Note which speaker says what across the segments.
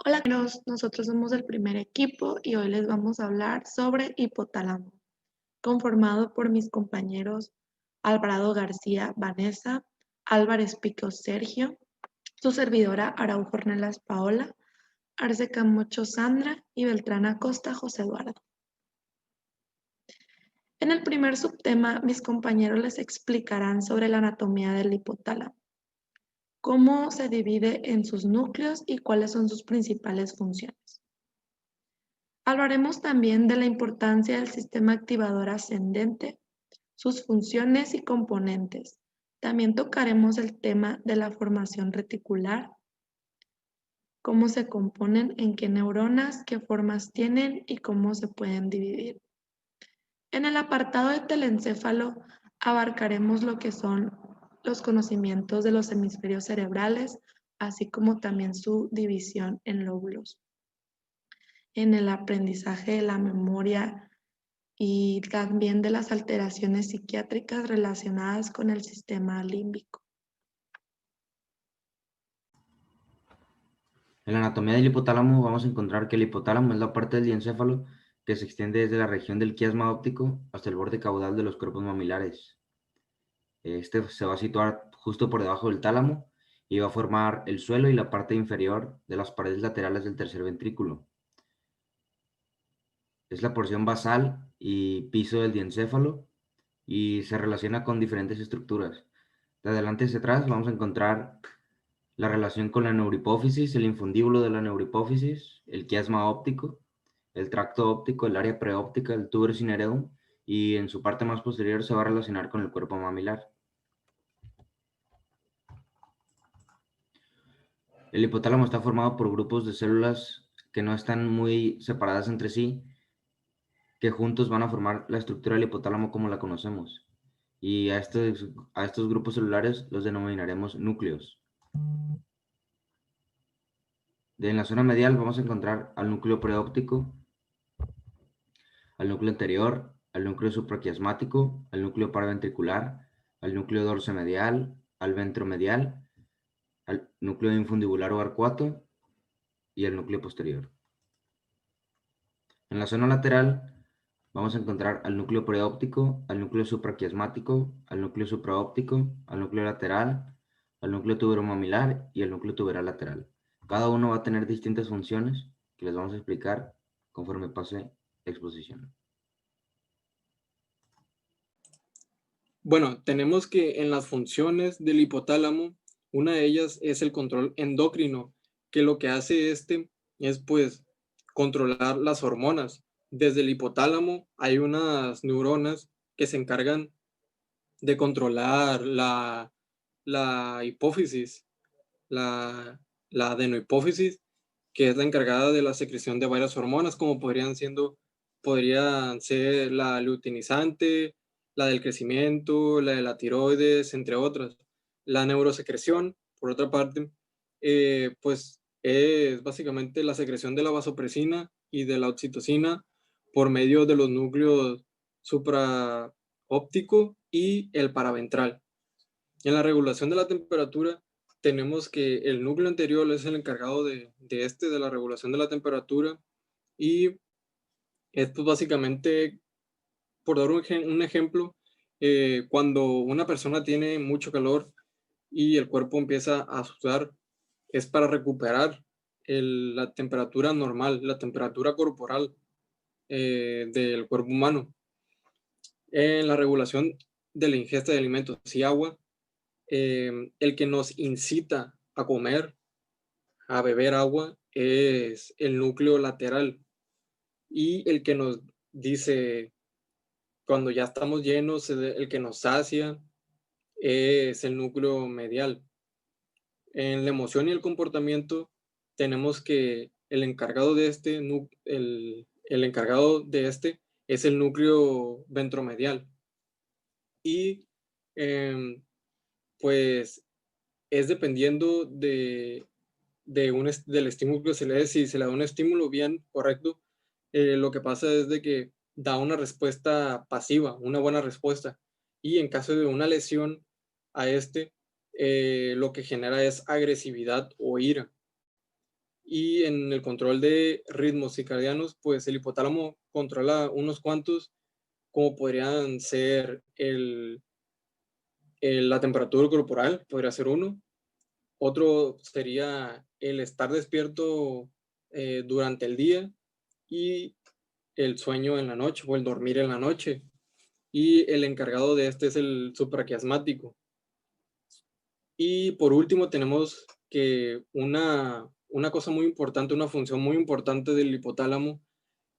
Speaker 1: Hola, nosotros somos el primer equipo y hoy les vamos a hablar sobre hipotálamo, conformado por mis compañeros Alvarado García, Vanessa, Álvarez Pico, Sergio, su servidora Araujo Ornelas Paola, Arce Camacho Sandra y Beltrán Acosta José Eduardo. En el primer subtema, mis compañeros les explicarán sobre la anatomía del hipotálamo, cómo se divide en sus núcleos y cuáles son sus principales funciones. Hablaremos también de la importancia del sistema activador ascendente, sus funciones y componentes. También tocaremos el tema de la formación reticular, cómo se componen, en qué neuronas, qué formas tienen y cómo se pueden dividir. En el apartado de telencéfalo abarcaremos lo que son los conocimientos de los hemisferios cerebrales, así como también su división en lóbulos. En el aprendizaje de la memoria y también de las alteraciones psiquiátricas relacionadas con el sistema límbico.
Speaker 2: En la anatomía del hipotálamo vamos a encontrar que el hipotálamo es la parte del diencéfalo que se extiende desde la región del quiasma óptico hasta el borde caudal de los cuerpos mamilares. Este se va a situar justo por debajo del tálamo y va a formar el suelo y la parte inferior de las paredes laterales del tercer ventrículo. Es la porción basal y piso del diencéfalo y se relaciona con diferentes estructuras. De adelante hacia atrás vamos a encontrar la relación con la neurohipófisis, el infundíbulo de la neurohipófisis, el quiasma óptico, el tracto óptico, el área preóptica, el tuberus cinereum, y en su parte más posterior se va a relacionar con el cuerpo mamilar. El hipotálamo está formado por grupos de células que no están muy separadas entre sí, que juntos van a formar la estructura del hipotálamo como la conocemos. Y a estos grupos celulares los denominaremos núcleos. En la zona medial vamos a encontrar al núcleo preóptico, al núcleo anterior, al núcleo supraquiasmático, al núcleo paraventricular, al núcleo dorsomedial, al ventromedial, al núcleo infundibular o arcuato y al núcleo posterior. En la zona lateral vamos a encontrar al núcleo preóptico, al núcleo supraquiasmático, al núcleo supraóptico, al núcleo lateral, al núcleo tuberomamilar y al núcleo tuberal lateral. Cada uno va a tener distintas funciones que les vamos a explicar conforme pase la exposición.
Speaker 3: Bueno, tenemos que en las funciones del hipotálamo, una de ellas es el control endocrino, que lo que hace es pues controlar las hormonas. Desde el hipotálamo hay unas neuronas que se encargan de controlar la hipófisis, la, la adenohipófisis, que es la encargada de la secreción de varias hormonas, como podrían ser la luteinizante, la del crecimiento, la de la tiroides, entre otras. La neurosecreción, por otra parte, pues es básicamente la secreción de la vasopresina y de la oxitocina por medio de los núcleos supraóptico y el paraventral. En la regulación de la temperatura, tenemos que el núcleo anterior es el encargado de la regulación de la temperatura, y esto básicamente, por dar un ejemplo, cuando una persona tiene mucho calor y el cuerpo empieza a sudar, es para recuperar la temperatura normal, la temperatura corporal del cuerpo humano. En la regulación de la ingesta de alimentos y agua, el que nos incita a comer, a beber agua, es el núcleo lateral, y el que nos dice cuando ya estamos llenos, el que nos sacia, es el núcleo medial. En la emoción y el comportamiento tenemos que el encargado de este es el núcleo ventromedial, y em, pues es dependiendo del estímulo que se le dé. Si se le da un estímulo bien correcto, lo que pasa es de que da una respuesta pasiva, una buena respuesta. Y en caso de una lesión a lo que genera es agresividad o ira. Y en el control de ritmos circadianos, pues el hipotálamo controla unos cuantos, como podrían ser la temperatura corporal, podría ser uno. Otro sería el estar despierto durante el día y el sueño en la noche o el dormir en la noche. Y el encargado de este es el supraquiasmático. Y por último tenemos que una cosa muy importante, una función muy importante del hipotálamo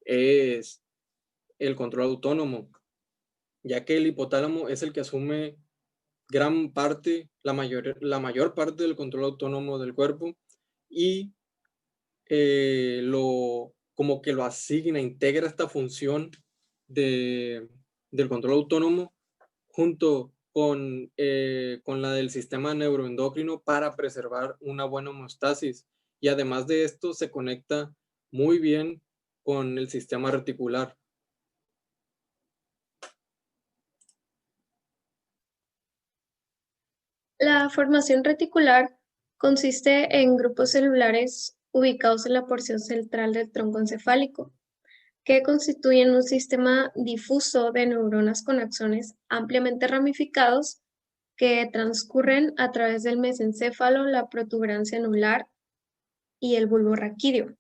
Speaker 3: es el control autónomo, ya que el hipotálamo es el que asume gran parte, la mayor parte del control autónomo del cuerpo y como que lo asigna, integra esta función del control autónomo junto con la del sistema neuroendocrino para preservar una buena homeostasis. Y además de esto, se conecta muy bien con el sistema reticular.
Speaker 4: La formación reticular consiste en grupos celulares ubicados en la porción central del tronco encefálico, que constituyen un sistema difuso de neuronas con axones ampliamente ramificados que transcurren a través del mesencéfalo, la protuberancia anular y el bulbo raquídeo.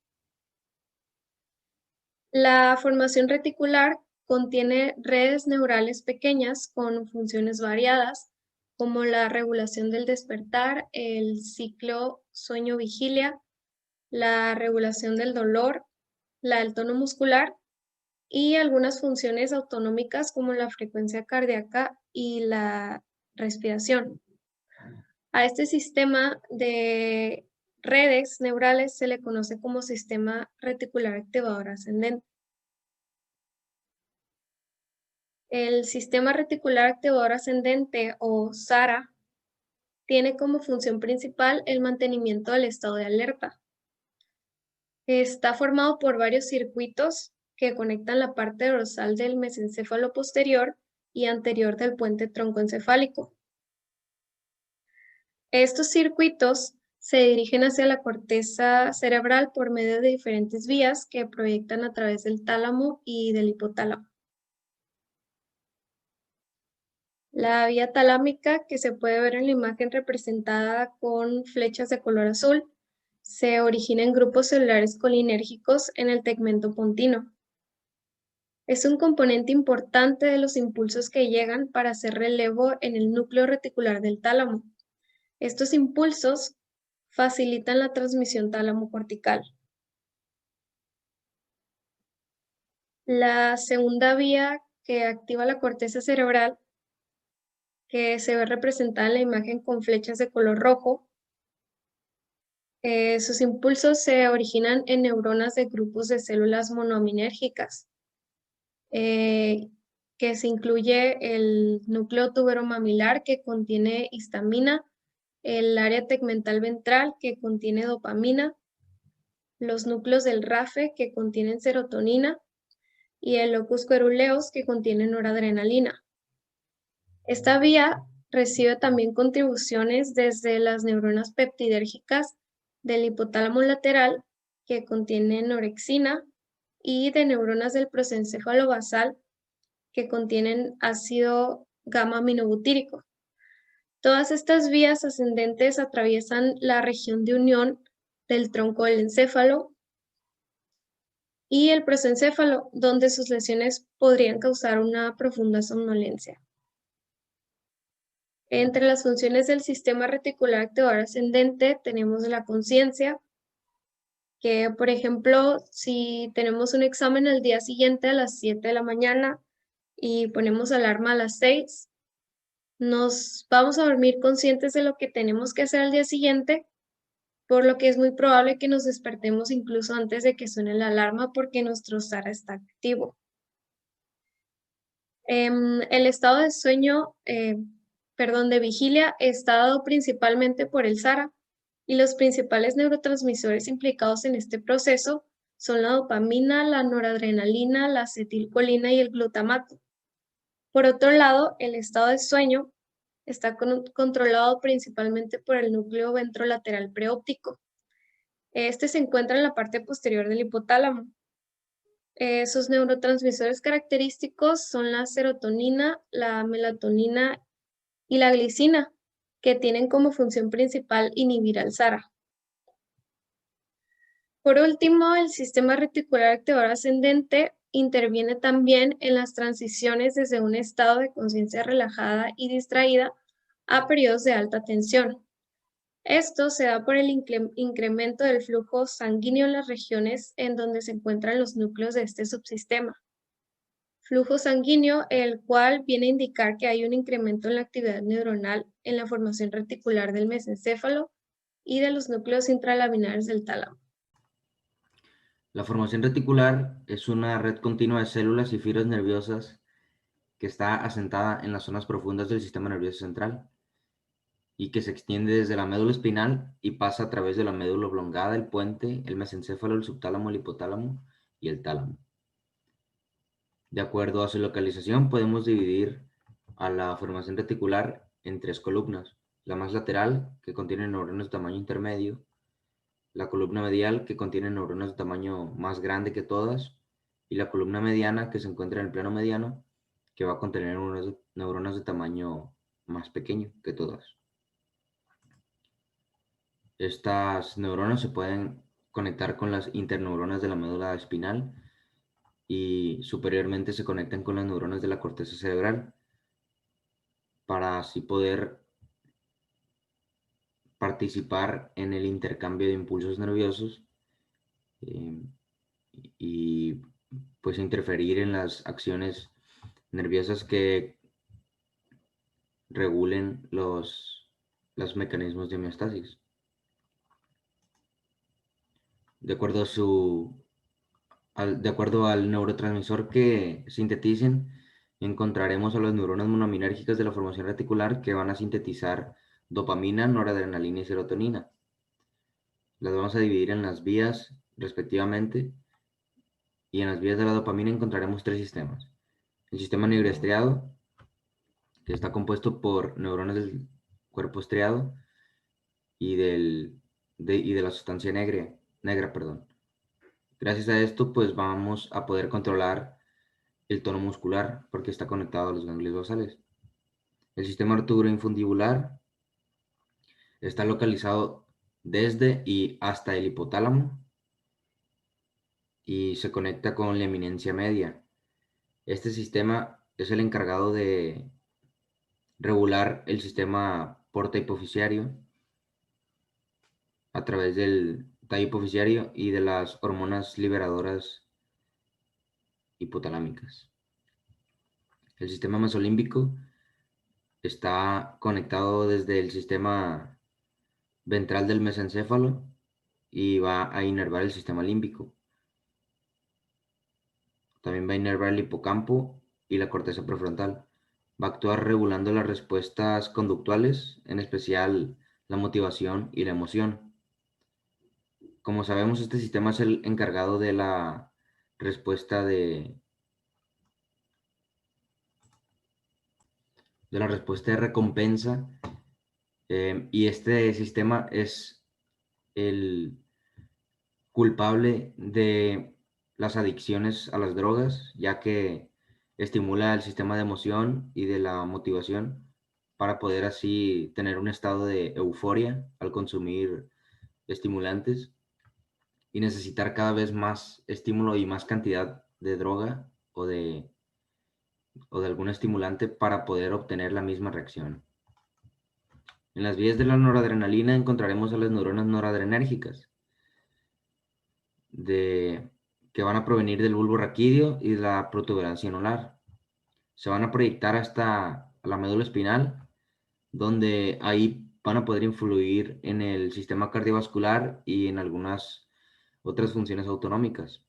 Speaker 4: La formación reticular contiene redes neurales pequeñas con funciones variadas, como la regulación del despertar, el ciclo sueño-vigilia, la regulación del dolor, la del tono muscular y algunas funciones autonómicas como la frecuencia cardíaca y la respiración. A este sistema de redes neurales se le conoce como sistema reticular activador ascendente. El sistema reticular activador ascendente o SARA tiene como función principal el mantenimiento del estado de alerta. Está formado por varios circuitos que conectan la parte dorsal del mesencéfalo posterior y anterior del puente troncoencefálico. Estos circuitos se dirigen hacia la corteza cerebral por medio de diferentes vías que proyectan a través del tálamo y del hipotálamo. La vía talámica, que se puede ver en la imagen representada con flechas de color azul, se origina en grupos celulares colinérgicos en el tegmento pontino. Es un componente importante de los impulsos que llegan para hacer relevo en el núcleo reticular del tálamo. Estos impulsos facilitan la transmisión tálamo-cortical. La segunda vía que activa la corteza cerebral, que se ve representada en la imagen con flechas de color rojo, sus impulsos se originan en neuronas de grupos de células monoaminérgicas, que se incluye el núcleo tuberomamilar que contiene histamina, el área tegmental ventral que contiene dopamina, los núcleos del RAFE que contienen serotonina y el locus coeruleus que contiene noradrenalina. Esta vía recibe también contribuciones desde las neuronas peptidérgicas del hipotálamo lateral que contienen orexina y de neuronas del prosencéfalo basal que contienen ácido gamma-aminobutírico. Todas estas vías ascendentes atraviesan la región de unión del tronco del encéfalo y el prosencéfalo, donde sus lesiones podrían causar una profunda somnolencia. Entre las funciones del sistema reticular activador ascendente tenemos la conciencia, que por ejemplo, si tenemos un examen al día siguiente a las 7 de la mañana y ponemos alarma a las 6, nos vamos a dormir conscientes de lo que tenemos que hacer al día siguiente, por lo que es muy probable que nos despertemos incluso antes de que suene la alarma porque nuestro SARA está activo. El estado de sueño, de vigilia está dado principalmente por el SARA y los principales neurotransmisores implicados en este proceso son la dopamina, la noradrenalina, la acetilcolina y el glutamato. Por otro lado, el estado de sueño está controlado principalmente por el núcleo ventrolateral preóptico. Este se encuentra en la parte posterior del hipotálamo. Sus neurotransmisores característicos son la serotonina, la melatonina y la glicina, que tienen como función principal inhibir al SARA. Por último, el sistema reticular activador ascendente interviene también en las transiciones desde un estado de conciencia relajada y distraída a periodos de alta tensión. Esto se da por el incremento del flujo sanguíneo en las regiones en donde se encuentran los núcleos de este subsistema. Flujo sanguíneo, el cual viene a indicar que hay un incremento en la actividad neuronal en la formación reticular del mesencéfalo y de los núcleos intralaminares del tálamo.
Speaker 2: La formación reticular es una red continua de células y fibras nerviosas que está asentada en las zonas profundas del sistema nervioso central y que se extiende desde la médula espinal y pasa a través de la médula oblongada, el puente, el mesencéfalo, el subtálamo, el hipotálamo y el tálamo. De acuerdo a su localización, podemos dividir a la formación reticular en 3 columnas. La más lateral, que contiene neuronas de tamaño intermedio, la columna medial, que contiene neuronas de tamaño más grande que todas, y la columna mediana, que se encuentra en el plano mediano, que va a contener neuronas de tamaño más pequeño que todas. Estas neuronas se pueden conectar con las interneuronas de la médula espinal y superiormente se conectan con las neuronas de la corteza cerebral para así poder participar en el intercambio de impulsos nerviosos y pues interferir en las acciones nerviosas que regulen los mecanismos de homeostasis. De acuerdo al neurotransmisor que sinteticen, encontraremos a las neuronas monoaminérgicas de la formación reticular que van a sintetizar dopamina, noradrenalina y serotonina. Las vamos a dividir en las vías respectivamente, y en las vías de la dopamina encontraremos 3 sistemas. El sistema neuroestriado, que está compuesto por neuronas del cuerpo estriado y de la sustancia negra. Gracias a esto, pues vamos a poder controlar el tono muscular porque está conectado a los ganglios basales. El sistema arterioinfundibular está localizado desde y hasta el hipotálamo y se conecta con la eminencia media. Este sistema es el encargado de regular el sistema porta hipofisiario a través del tallo hipofisiario y de las hormonas liberadoras hipotalámicas. El sistema mesolímbico está conectado desde el sistema ventral del mesencéfalo y va a inervar el sistema límbico. También va a inervar el hipocampo y la corteza prefrontal. Va a actuar regulando las respuestas conductuales, en especial la motivación y la emoción. Como sabemos, este sistema es el encargado de la respuesta de recompensa, y este sistema es el culpable de las adicciones a las drogas, ya que estimula el sistema de emoción y de la motivación para poder así tener un estado de euforia al consumir estimulantes y necesitar cada vez más estímulo y más cantidad de droga o de algún estimulante para poder obtener la misma reacción. En las vías de la noradrenalina encontraremos a las neuronas noradrenérgicas, que van a provenir del bulbo raquídeo y de la protuberancia anular. Se van a proyectar hasta la médula espinal, donde ahí van a poder influir en el sistema cardiovascular y en algunas otras funciones autonómicas.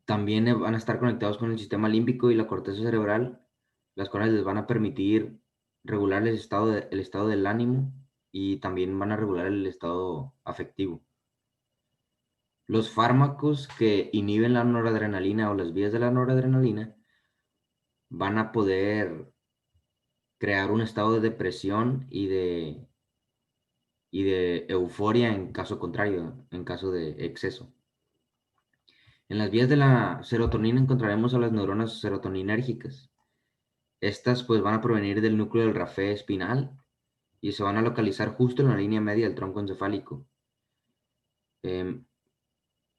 Speaker 2: También van a estar conectados con el sistema límbico y la corteza cerebral, las cuales les van a permitir regular el estado del ánimo y también van a regular el estado afectivo. Los fármacos que inhiben la noradrenalina o las vías de la noradrenalina van a poder crear un estado de depresión y de y de euforia en caso contrario, en caso de exceso. En las vías de la serotonina encontraremos a las neuronas serotoninérgicas. Estas pues van a provenir del núcleo del rafe espinal y se van a localizar justo en la línea media del tronco encefálico.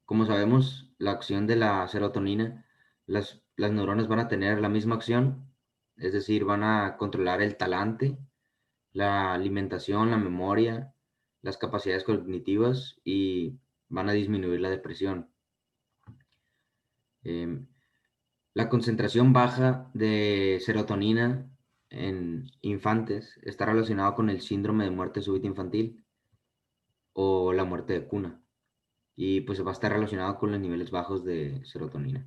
Speaker 2: Como sabemos, la acción de la serotonina, las neuronas van a tener la misma acción, es decir, van a controlar el talante, la alimentación, la memoria, las capacidades cognitivas y van a disminuir la depresión. La concentración baja de serotonina en infantes está relacionada con el síndrome de muerte súbita infantil o la muerte de cuna. Y pues va a estar relacionado con los niveles bajos de serotonina.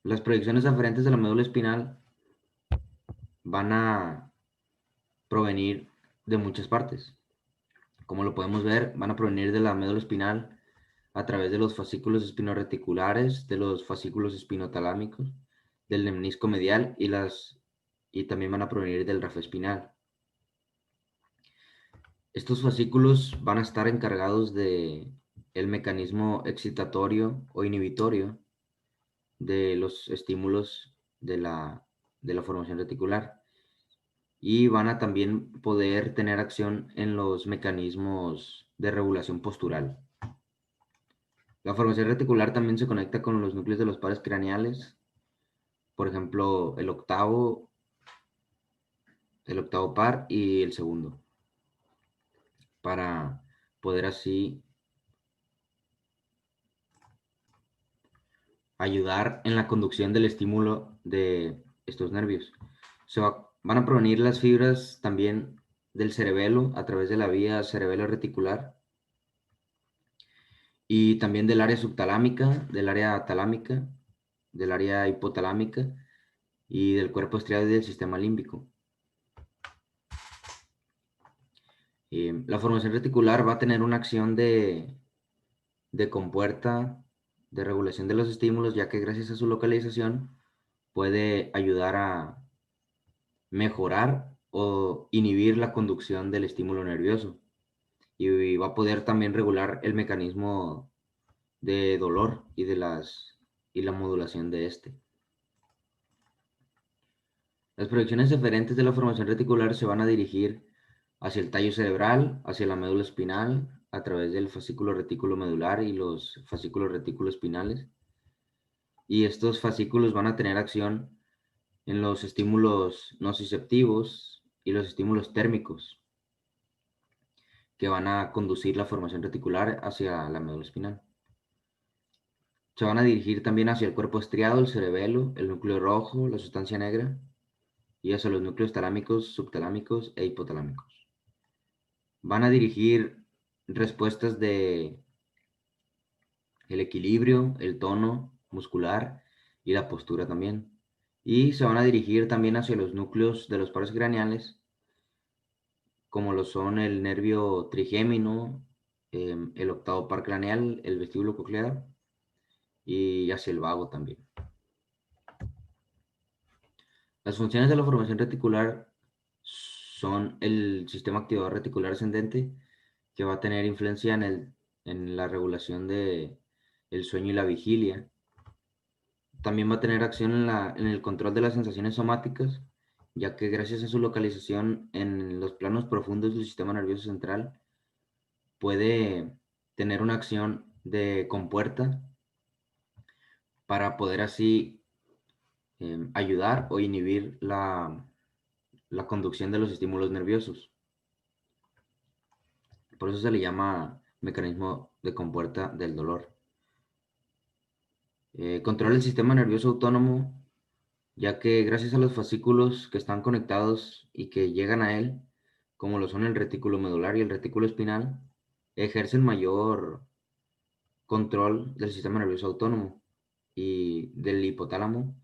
Speaker 2: Las proyecciones aferentes de la médula espinal van a provenir de muchas partes. Como lo podemos ver, van a provenir de la médula espinal a través de los fascículos espinoreticulares, de los fascículos espinotalámicos, del menisco medial y también van a provenir del rafe espinal. Estos fascículos van a estar encargados de el mecanismo excitatorio o inhibitorio de los estímulos de la formación reticular y van a también poder tener acción en los mecanismos de regulación postural. La formación reticular también se conecta con los núcleos de los pares craneales, por ejemplo, el octavo par y el segundo, para poder así ayudar en la conducción del estímulo de estos nervios. Van a provenir las fibras también del cerebelo a través de la vía cerebelo reticular y también del área subtalámica, del área talámica, del área hipotalámica y del cuerpo estriado y del sistema límbico. La formación reticular va a tener una acción de compuerta, de regulación de los estímulos, ya que gracias a su localización puede ayudar a mejorar o inhibir la conducción del estímulo nervioso y va a poder también regular el mecanismo de dolor y la modulación de este. Las proyecciones eferentes de la formación reticular se van a dirigir hacia el tallo cerebral, hacia la médula espinal, a través del fascículo retículo medular y los fascículos retículo espinales. Y estos fascículos van a tener acción en los estímulos nociceptivos y los estímulos térmicos, que van a conducir la formación reticular hacia la médula espinal. Se van a dirigir también hacia el cuerpo estriado, el cerebelo, el núcleo rojo, la sustancia negra, y hacia los núcleos talámicos, subtalámicos e hipotalámicos. Van a dirigir respuestas de el equilibrio, el tono muscular y la postura también. Y se van a dirigir también hacia los núcleos de los pares craneales, como lo son el nervio trigémino, el octavo par craneal, el vestíbulo coclear y hacia el vago también. Las funciones de la formación reticular son el sistema activador reticular ascendente, que va a tener influencia en la regulación del sueño y la vigilia. También va a tener acción en el control de las sensaciones somáticas, ya que gracias a su localización en los planos profundos del sistema nervioso central, puede tener una acción de compuerta para poder así ayudar o inhibir la conducción de los estímulos nerviosos. Por eso se le llama mecanismo de compuerta del dolor. Controla el sistema nervioso autónomo, ya que gracias a los fascículos que están conectados y que llegan a él, como lo son el retículo medular y el retículo espinal, ejercen mayor control del sistema nervioso autónomo y del hipotálamo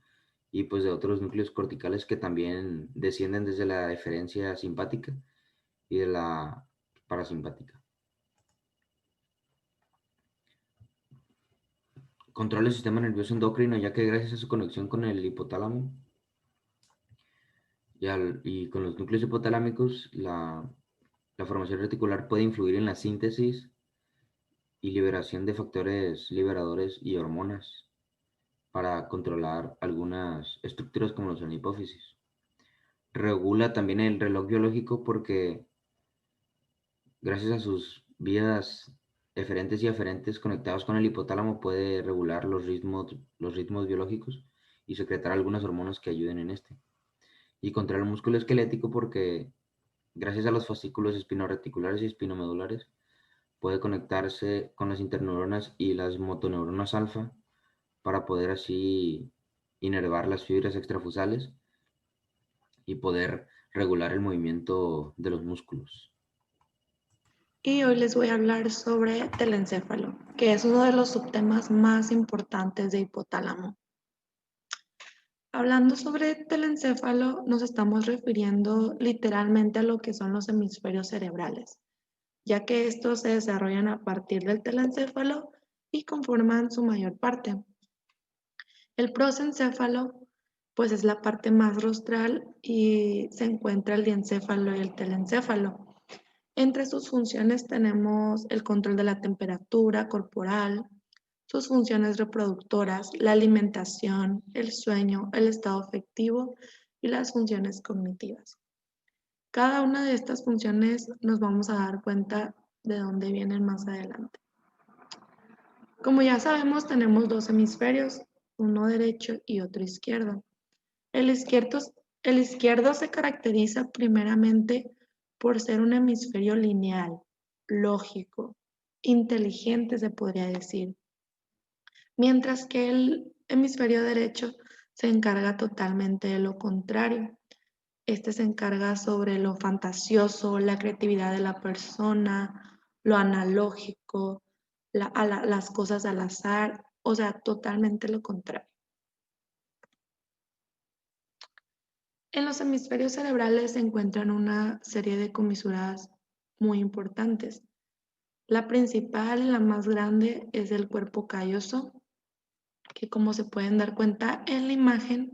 Speaker 2: y pues de otros núcleos corticales que también descienden desde la eferencia simpática y de la parasimpática. Controla el sistema nervioso endocrino, ya que gracias a su conexión con el hipotálamo y con los núcleos hipotalámicos, la formación reticular puede influir en la síntesis y liberación de factores liberadores y hormonas para controlar algunas estructuras como lo son la hipófisis. Regula también el reloj biológico porque gracias a sus vías eferentes y aferentes conectados con el hipotálamo puede regular los ritmos biológicos y secretar algunas hormonas que ayuden en este. Y controla el músculo esquelético porque gracias a los fascículos espinoreticulares y espinomedulares puede conectarse con las interneuronas y las motoneuronas alfa para poder así inervar las fibras extrafusales y poder regular el movimiento de los músculos.
Speaker 1: Y hoy les voy a hablar sobre telencéfalo, que es uno de los subtemas más importantes de hipotálamo. Hablando sobre telencéfalo, nos estamos refiriendo literalmente a lo que son los hemisferios cerebrales, ya que estos se desarrollan a partir del telencéfalo y conforman su mayor parte. El prosencéfalo, pues es la parte más rostral y se encuentra el diencéfalo y el telencéfalo. Entre sus funciones tenemos el control de la temperatura corporal, sus funciones reproductoras, la alimentación, el sueño, el estado afectivo y las funciones cognitivas. Cada una de estas funciones nos vamos a dar cuenta de dónde vienen más adelante. Como ya sabemos, tenemos dos hemisferios, uno derecho y otro izquierdo. El izquierdo se caracteriza primeramente por ser un hemisferio lineal, lógico, inteligente se podría decir, mientras que el hemisferio derecho se encarga totalmente de lo contrario. Este se encarga sobre lo fantasioso, la creatividad de la persona, lo analógico, las cosas al azar, o sea, totalmente lo contrario. En los hemisferios cerebrales se encuentran una serie de comisuras muy importantes. La principal y la más grande es el cuerpo calloso, que como se pueden dar cuenta en la imagen,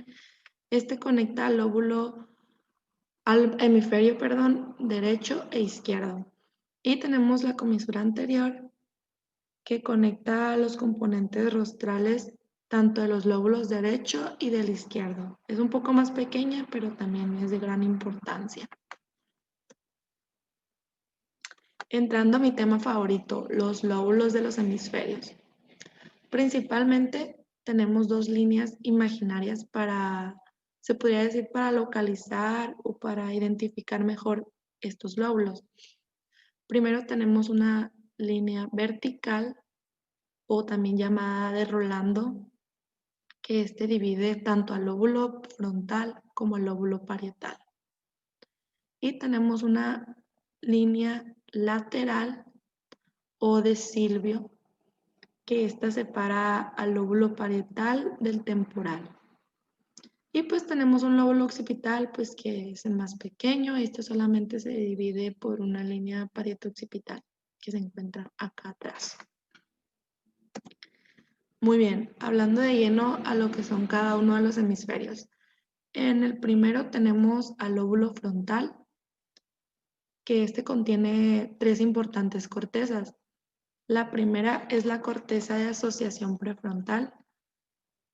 Speaker 1: este conecta al hemisferio, derecho e izquierdo. Y tenemos la comisura anterior que conecta a los componentes rostrales tanto de los lóbulos derecho y del izquierdo. Es un poco más pequeña, pero también es de gran importancia. Entrando a mi tema favorito, los lóbulos de los hemisferios. Principalmente tenemos dos líneas imaginarias se podría decir, para localizar o para identificar mejor estos lóbulos. Primero tenemos una línea vertical o también llamada de Rolando, que divide tanto al lóbulo frontal como al lóbulo parietal. Y tenemos una línea lateral o de Silvio, que separa al lóbulo parietal del temporal. Y pues tenemos un lóbulo occipital, pues que es el más pequeño. Este solamente se divide por una línea parieto-occipital que se encuentra acá atrás. Muy bien, hablando de lleno a lo que son cada uno de los hemisferios. En el primero tenemos al lóbulo frontal, que contiene tres importantes cortezas. La primera es la corteza de asociación prefrontal.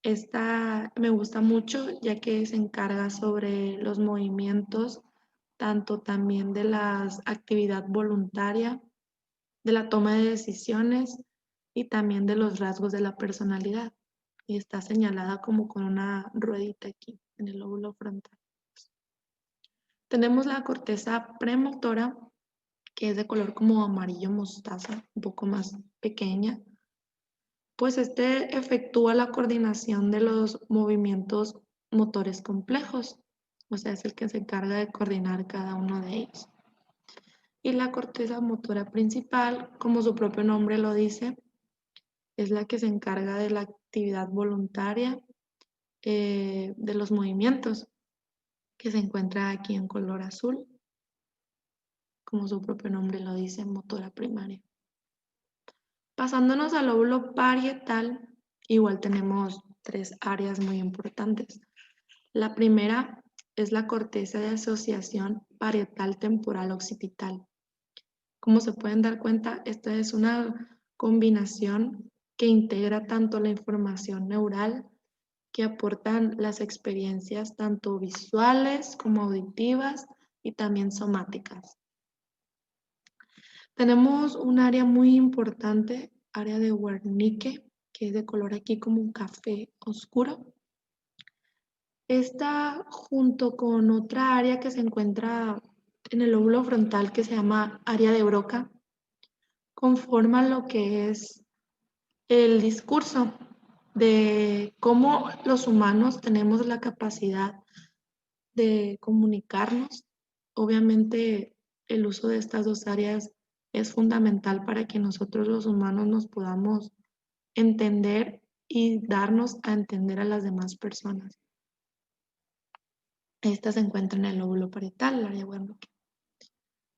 Speaker 1: Esta me gusta mucho ya que se encarga sobre los movimientos, tanto también de la actividad voluntaria, de la toma de decisiones y también de los rasgos de la personalidad. Y está señalada como con una ruedita aquí en el lóbulo frontal. Tenemos la corteza premotora, que es de color como amarillo mostaza, un poco más pequeña. Pues efectúa la coordinación de los movimientos motores complejos, o sea, es el que se encarga de coordinar cada uno de ellos. Y la corteza motora principal, como su propio nombre lo dice, es la que se encarga de la actividad voluntaria de los movimientos, que se encuentra aquí en color azul, como su propio nombre lo dice, motora primaria. Pasándonos al lóbulo parietal, igual tenemos tres áreas muy importantes. La primera es la corteza de asociación parietal temporal occipital. Como se pueden dar cuenta, esta es una combinación que integra tanto la información neural que aportan las experiencias tanto visuales como auditivas y también somáticas. Tenemos un área muy importante, área de Wernicke, que es de color aquí como un café oscuro. Esta, junto con otra área que se encuentra en el lóbulo frontal que se llama área de Broca, conforman lo que es el discurso de cómo los humanos tenemos la capacidad de comunicarnos. Obviamente, el uso de estas dos áreas es fundamental para que nosotros los humanos nos podamos entender y darnos a entender a las demás personas. Esta se encuentra en el lóbulo parietal, el área Wernicke.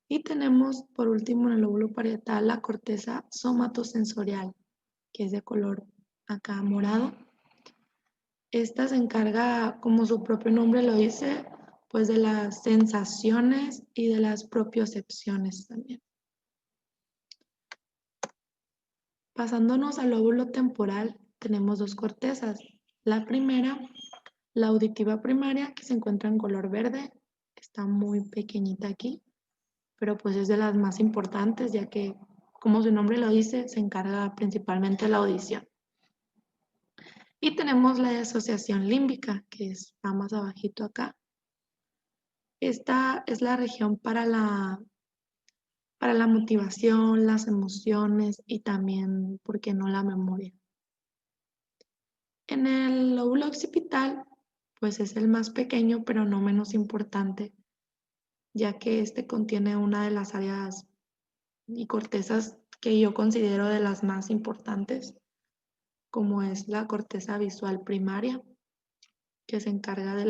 Speaker 1: Y tenemos, por último, en el lóbulo parietal la corteza somatosensorial, que es de color acá morado. Esta se encarga, como su propio nombre lo dice, pues de las sensaciones y de las propiocepciones también. Pasándonos al lóbulo temporal, tenemos dos cortezas. La primera, la auditiva primaria, que se encuentra en color verde, está muy pequeñita aquí, pero pues es de las más importantes, ya que, como su nombre lo dice, se encarga principalmente de la audición. Y tenemos la asociación límbica, que está más abajito acá. Esta es la región para la motivación, las emociones y también, ¿por qué no?, la memoria. En el lóbulo occipital, pues es el más pequeño, pero no menos importante, ya que este contiene una de las áreas y cortezas que yo considero de las más importantes, como es la corteza visual primaria, que se encarga de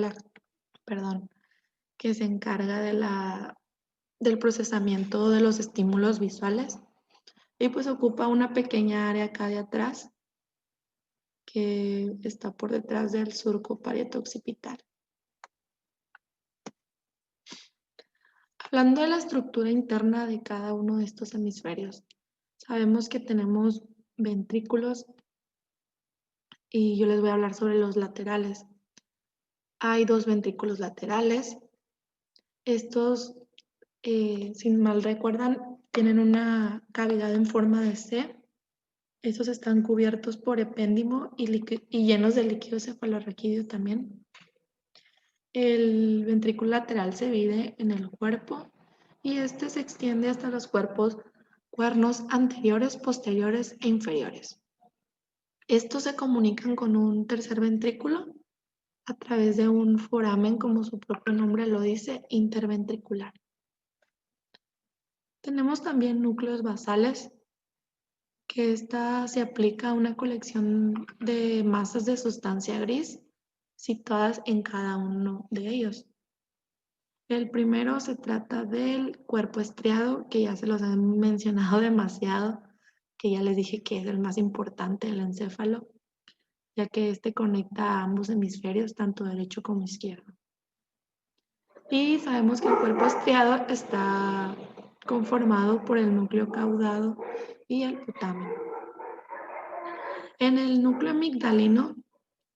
Speaker 1: del procesamiento de los estímulos visuales, y pues ocupa una pequeña área acá de atrás que está por detrás del surco parieto-occipital. Hablando de la estructura interna de cada uno de estos hemisferios, sabemos que tenemos ventrículos y yo les voy a hablar sobre los laterales. Hay dos ventrículos laterales. Estos, si mal recuerdan, tienen una cavidad en forma de C. Estos están cubiertos por epéndimo y llenos de líquido cefalorraquídeo también. El ventrículo lateral se divide en el cuerpo y este se extiende hasta los cuernos anteriores, posteriores e inferiores. Estos se comunican con un tercer ventrículo a través de un foramen, como su propio nombre lo dice, interventricular. Tenemos también núcleos basales, que esta se aplica a una colección de masas de sustancia gris situadas en cada uno de ellos. El primero se trata del cuerpo estriado, que ya se los he mencionado demasiado, que ya les dije que es el más importante del encéfalo, ya que este conecta a ambos hemisferios, tanto derecho como izquierdo. Y sabemos que el cuerpo estriado está conformado por el núcleo caudado y el putamen. En el núcleo amigdalino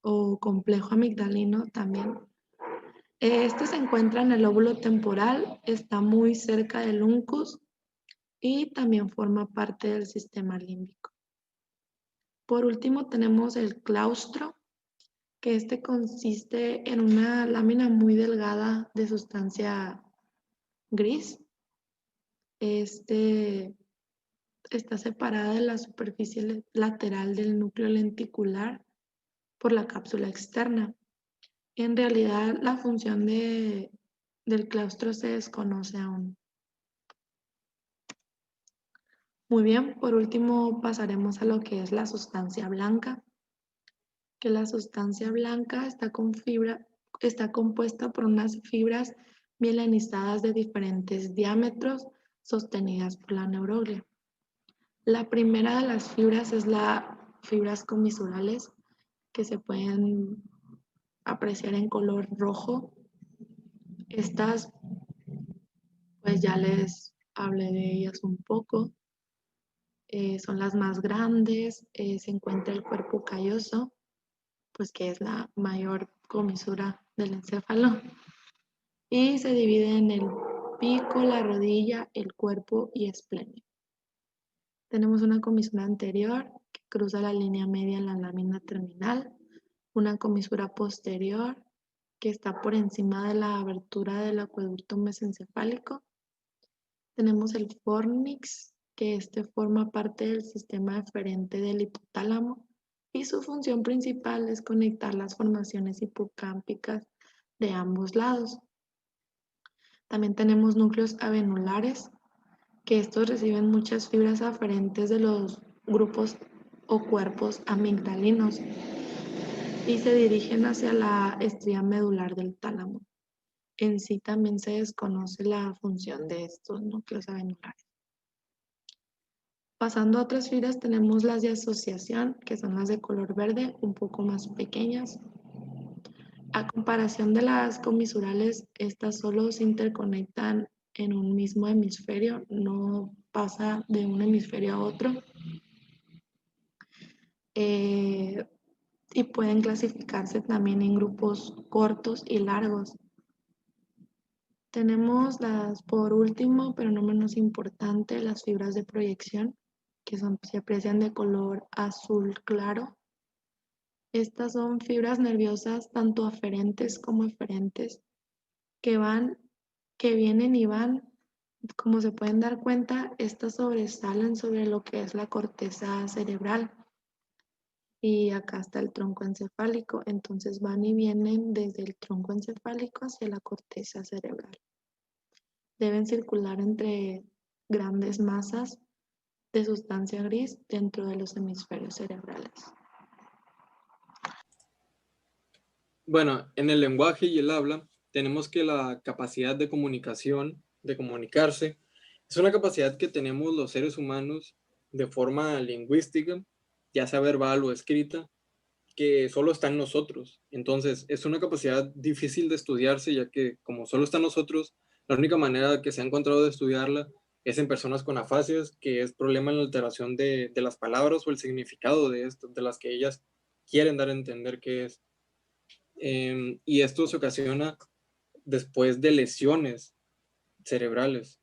Speaker 1: o complejo amigdalino también, este se encuentra en el lóbulo temporal, está muy cerca del uncus y también forma parte del sistema límbico. Por último tenemos el claustro, que este consiste en una lámina muy delgada de sustancia gris. Está separada de la superficie lateral del núcleo lenticular por la cápsula externa. En realidad, la función del claustro se desconoce aún. Muy bien, por último pasaremos a lo que es la sustancia blanca, que la sustancia blanca está compuesta por unas fibras mielinizadas de diferentes diámetros sostenidas por la neuroglia. La primera de las fibras es las fibras comisurales, que se pueden apreciar en color rojo. Estas, pues ya les hablé de ellas un poco. Son las más grandes. Se encuentra el cuerpo calloso, pues que es la mayor comisura del encéfalo. Y se divide en el pico, la rodilla, el cuerpo y esplenio. Tenemos una comisura anterior que cruza la línea media en la lámina terminal, una comisura posterior que está por encima de la abertura del acueducto mesencefálico. Tenemos el fornix, que forma parte del sistema eferente del hipotálamo y su función principal es conectar las formaciones hipocámpicas de ambos lados. También tenemos núcleos avenulares, que estos reciben muchas fibras aferentes de los grupos o cuerpos amigdalinos y se dirigen hacia la estría medular del tálamo. En sí también se desconoce la función de estos núcleos avenulares. Pasando a otras fibras tenemos las de asociación, que son las de color verde, un poco más pequeñas. A comparación de las comisurales, estas solo se interconectan en un mismo hemisferio, no pasa de un hemisferio a otro. Y pueden clasificarse también en grupos cortos y largos. Tenemos por último, pero no menos importante, las fibras de proyección, que se aprecian de color azul claro. Estas son fibras nerviosas tanto aferentes como eferentes que vienen y van. Como se pueden dar cuenta, estas sobresalen sobre lo que es la corteza cerebral. Y acá está el tronco encefálico, entonces van y vienen desde el tronco encefálico hacia la corteza cerebral. Deben circular entre grandes masas de sustancia gris dentro de los hemisferios cerebrales.
Speaker 3: Bueno, en el lenguaje y el habla tenemos que la capacidad de comunicación, de comunicarse, es una capacidad que tenemos los seres humanos de forma lingüística, ya sea verbal o escrita, que solo está en nosotros. Entonces, es una capacidad difícil de estudiarse, ya que como solo está en nosotros, la única manera que se ha encontrado de estudiarla es en personas con afasias, que es problema en la alteración de las palabras o el significado de esto, de las que ellas quieren dar a entender qué es. Y esto se ocasiona después de lesiones cerebrales.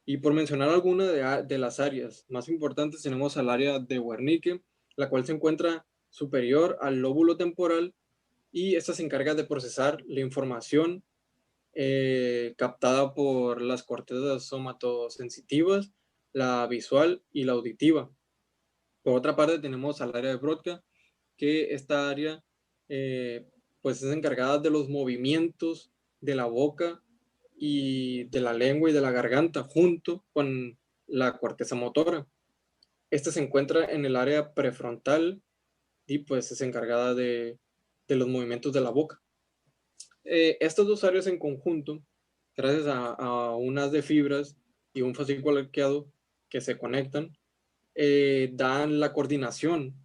Speaker 3: Y por mencionar alguna de las áreas más importantes, tenemos al área de Wernicke, la cual se encuentra superior al lóbulo temporal y esta se encarga de procesar la información captada por las cortezas somatosensitivas, la visual y la auditiva. Por otra parte tenemos al área de Broca, que esta área pues es encargada de los movimientos de la boca y de la lengua y de la garganta junto con la corteza motora. Esta se encuentra en el área prefrontal y pues es encargada de los movimientos de la boca. Estas dos áreas en conjunto, gracias a unas de fibras y un fascículo arqueado que se conectan, dan la coordinación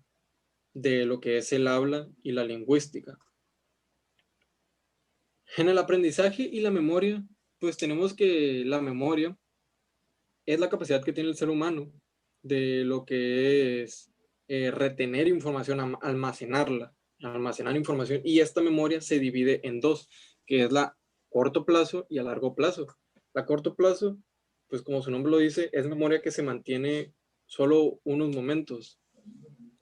Speaker 3: de lo que es el habla y la lingüística. En el aprendizaje y la memoria, pues tenemos que la memoria es la capacidad que tiene el ser humano de lo que es retener información, almacenar información, y esta memoria se divide en dos, que es la corto plazo y a largo plazo. La corto plazo, pues como su nombre lo dice, es memoria que se mantiene solo unos momentos.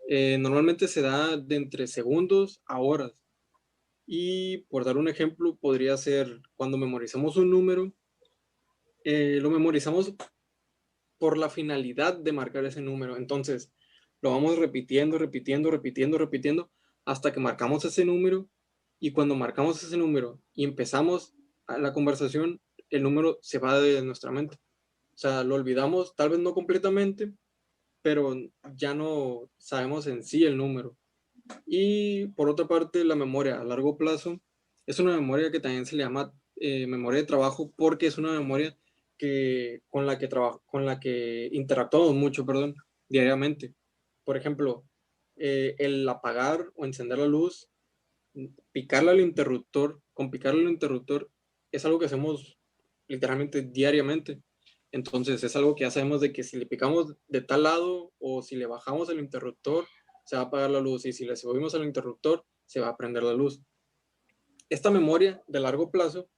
Speaker 3: Normalmente se da de entre segundos a horas. Y por dar un ejemplo, podría ser cuando memorizamos un número, lo memorizamos por la finalidad de marcar ese número. Entonces, lo vamos repitiendo, hasta que marcamos ese número. Y cuando marcamos ese número y empezamos la conversación, el número se va de nuestra mente. O sea, lo olvidamos, tal vez no completamente, pero ya no sabemos en sí el número. Y por otra parte, la memoria a largo plazo es una memoria que también se le llama memoria de trabajo, porque es una memoria con la que interactuamos mucho, diariamente. Por ejemplo, el apagar o encender la luz, con picarle al interruptor, es algo que hacemos literalmente diariamente. Entonces es algo que ya sabemos de que si le picamos de tal lado o si le bajamos el interruptor, se va a apagar la luz, y si le subimos al interruptor, se va a prender la luz. Esta memoria de largo plazo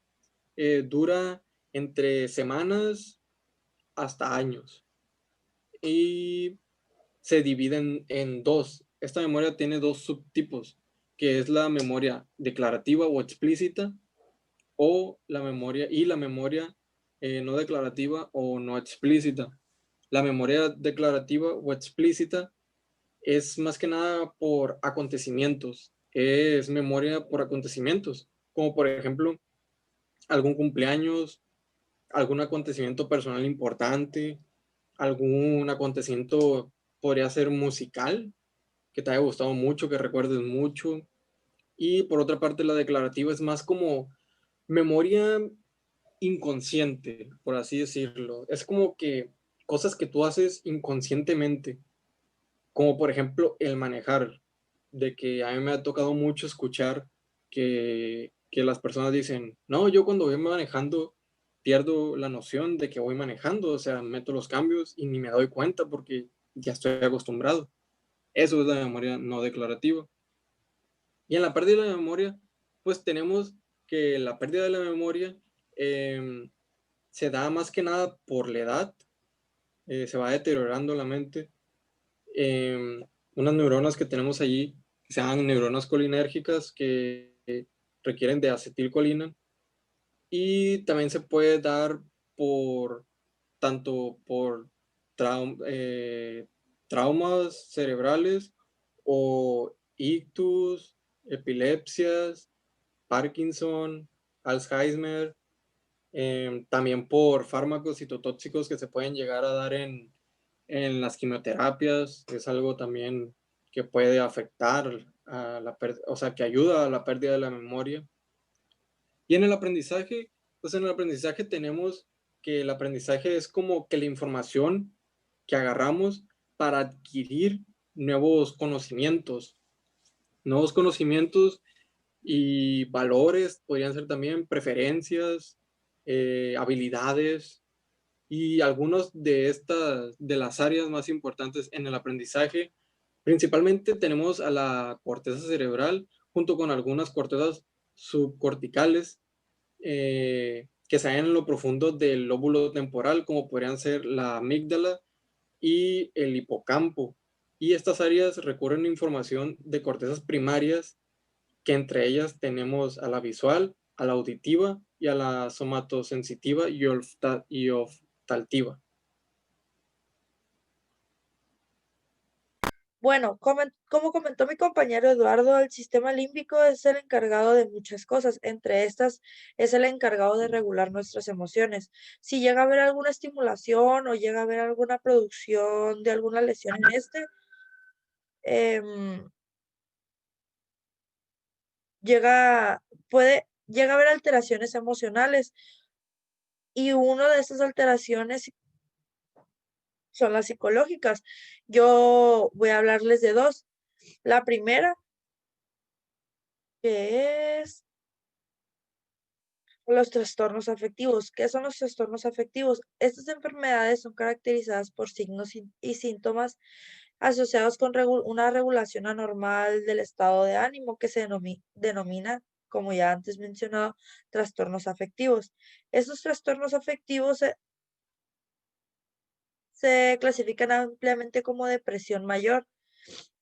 Speaker 3: dura entre semanas hasta años y se divide en dos. Esta memoria tiene dos subtipos, que es la memoria declarativa o explícita, o la memoria no declarativa o no explícita. La memoria declarativa o explícita es más que nada por acontecimientos, es memoria por acontecimientos, como por ejemplo algún cumpleaños, algún acontecimiento personal importante, algún acontecimiento podría ser musical, que te haya gustado mucho, que recuerdes mucho. Y por otra parte, la declarativa es más como memoria inconsciente, por así decirlo. Es como que cosas que tú haces inconscientemente, como por ejemplo el manejar, de que a mí me ha tocado mucho escuchar que las personas dicen, no, yo cuando voy manejando pierdo la noción de que voy manejando, o sea, meto los cambios y ni me doy cuenta porque ya estoy acostumbrado. Eso es la memoria no declarativa. Y en la pérdida de la memoria, pues tenemos que la pérdida de la memoria se da más que nada por la edad, se va deteriorando la mente. Unas neuronas que tenemos allí, que se llaman neuronas colinérgicas, que requieren de acetilcolina, y también se puede dar por tanto por traumas cerebrales o ictus, epilepsias, Parkinson, Alzheimer, también por fármacos citotóxicos que se pueden llegar a dar en las quimioterapias. Es algo también que puede afectar a o sea, que ayuda a la pérdida de la memoria. Y en el aprendizaje, pues en el aprendizaje tenemos que el aprendizaje es como que la información que agarramos para adquirir nuevos conocimientos y valores, podrían ser también preferencias, habilidades, y algunos de las áreas más importantes en el aprendizaje. Principalmente tenemos a la corteza cerebral junto con algunas cortezas subcorticales que se hallan en lo profundo del lóbulo temporal, como podrían ser la amígdala y el hipocampo. Y estas áreas recurren a información de cortezas primarias, que entre ellas tenemos a la visual, a la auditiva y a la somatosensitiva y olfativa.
Speaker 5: Bueno, como comentó mi compañero Eduardo, el sistema límbico es el encargado de muchas cosas. Entre estas, es el encargado de regular nuestras emociones. Si llega a haber alguna estimulación o llega a haber alguna producción de alguna lesión en em, llega a haber alteraciones emocionales, y una de esas alteraciones son las psicológicas. Yo voy a hablarles de dos. La primera, que es los trastornos afectivos. ¿Qué son los trastornos afectivos? Estas enfermedades son caracterizadas por signos y síntomas asociados con una regulación anormal del estado de ánimo, que se denomina, como ya antes mencionado, trastornos afectivos. Estos trastornos afectivos se clasifican ampliamente como depresión mayor,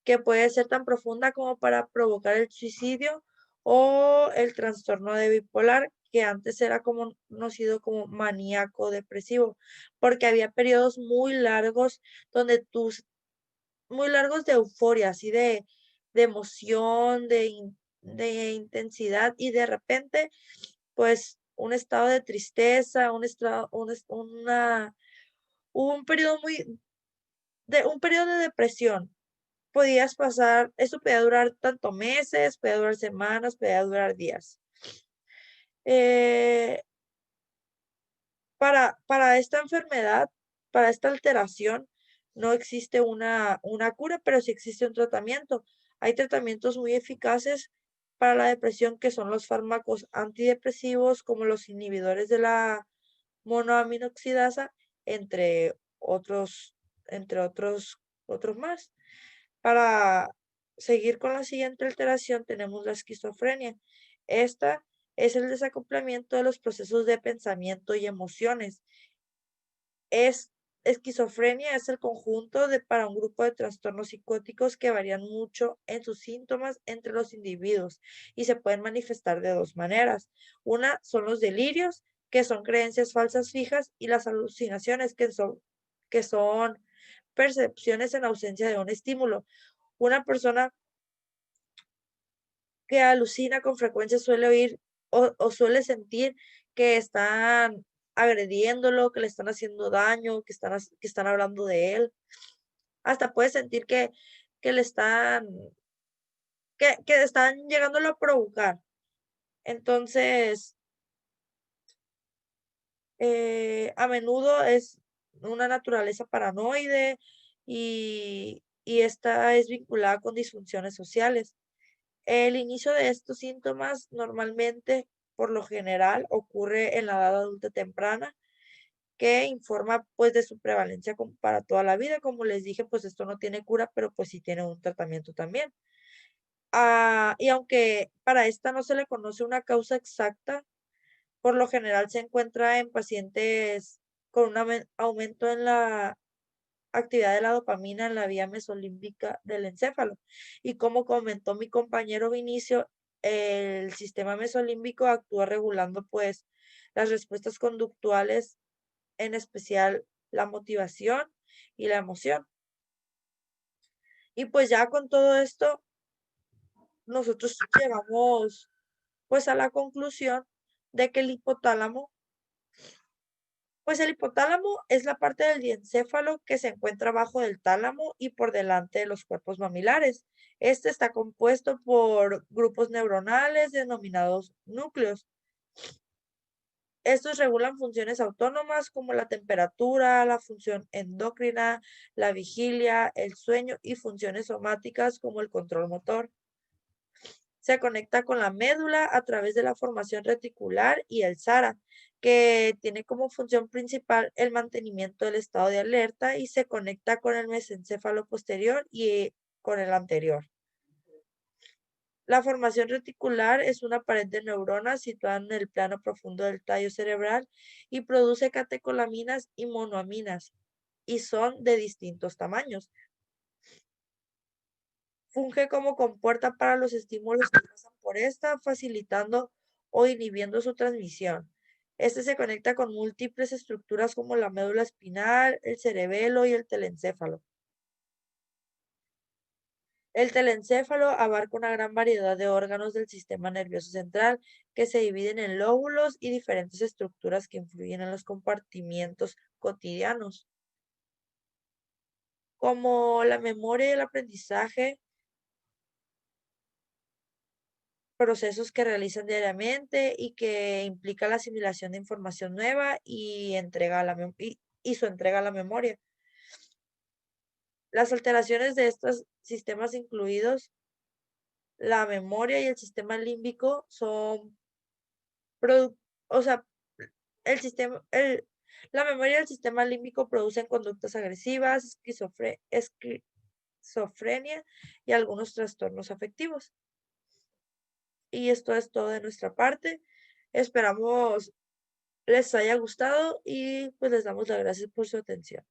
Speaker 5: que puede ser tan profunda como para provocar el suicidio, o el trastorno de bipolar, que antes era conocido como maníaco depresivo, porque había periodos muy largos donde muy largos de euforia, así de emoción, de intensidad, y de repente, pues, un estado de tristeza, un periodo un periodo de depresión. Podías pasar, eso podía durar tanto meses, podía durar semanas, podía durar días. Eh, para esta enfermedad, para esta alteración, no existe una cura, pero sí existe un tratamiento. Hay tratamientos muy eficaces para la depresión, que son los fármacos antidepresivos como los inhibidores de la monoaminoxidasa, entre otros más. Para seguir con la siguiente alteración tenemos la esquizofrenia. Esta es el desacoplamiento de los procesos de pensamiento y emociones. Esquizofrenia es el conjunto para un grupo de trastornos psicóticos que varían mucho en sus síntomas entre los individuos y se pueden manifestar de dos maneras. Una son los delirios, que son creencias falsas fijas, y las alucinaciones, que son percepciones en ausencia de un estímulo. Una persona que alucina con frecuencia suele oír o suele sentir que están agrediéndolo, que le están haciendo daño, que están hablando de él. Hasta puede sentir que le están, que están llegándolo a provocar. Entonces, a menudo es una naturaleza paranoide y esta es vinculada con disfunciones sociales. El inicio de estos síntomas normalmente, por lo general, ocurre en la edad adulta temprana, que informa pues de su prevalencia para toda la vida. Como les dije, pues esto no tiene cura, pero pues sí tiene un tratamiento también. Y aunque para esta no se le conoce una causa exacta, por lo general se encuentra en pacientes con un aumento en la actividad de la dopamina en la vía mesolímbica del encéfalo. Y como comentó mi compañero Vinicio, el sistema mesolímbico actúa regulando pues las respuestas conductuales, en especial la motivación y la emoción. Y pues ya con todo esto, nosotros llegamos pues a la conclusión de que el hipotálamo es la parte del diencéfalo que se encuentra abajo del tálamo y por delante de los cuerpos mamilares. Este está compuesto por grupos neuronales denominados núcleos. Estos regulan funciones autónomas como la temperatura, la función endocrina, la vigilia, el sueño y funciones somáticas como el control motor. Se conecta con la médula a través de la formación reticular y el SARA, que tiene como función principal el mantenimiento del estado de alerta, y se conecta con el mesencéfalo posterior y con el anterior. La formación reticular es una pared de neuronas situada en el plano profundo del tallo cerebral y produce catecolaminas y monoaminas, y son de distintos tamaños. Funge como compuerta para los estímulos que pasan por esta, facilitando o inhibiendo su transmisión. Este se conecta con múltiples estructuras como la médula espinal, el cerebelo y el telencéfalo. El telencéfalo abarca una gran variedad de órganos del sistema nervioso central que se dividen en lóbulos y diferentes estructuras que influyen en los compartimientos cotidianos, como la memoria y el aprendizaje, procesos que realizan diariamente y que implica la asimilación de información nueva y su entrega a la memoria. Las alteraciones de estos sistemas, incluidos la memoria y el sistema límbico, o sea, la memoria y el sistema límbico producen conductas agresivas, esquizofrenia y algunos trastornos afectivos. Y esto es todo de nuestra parte. Esperamos les haya gustado y pues les damos las gracias por su atención.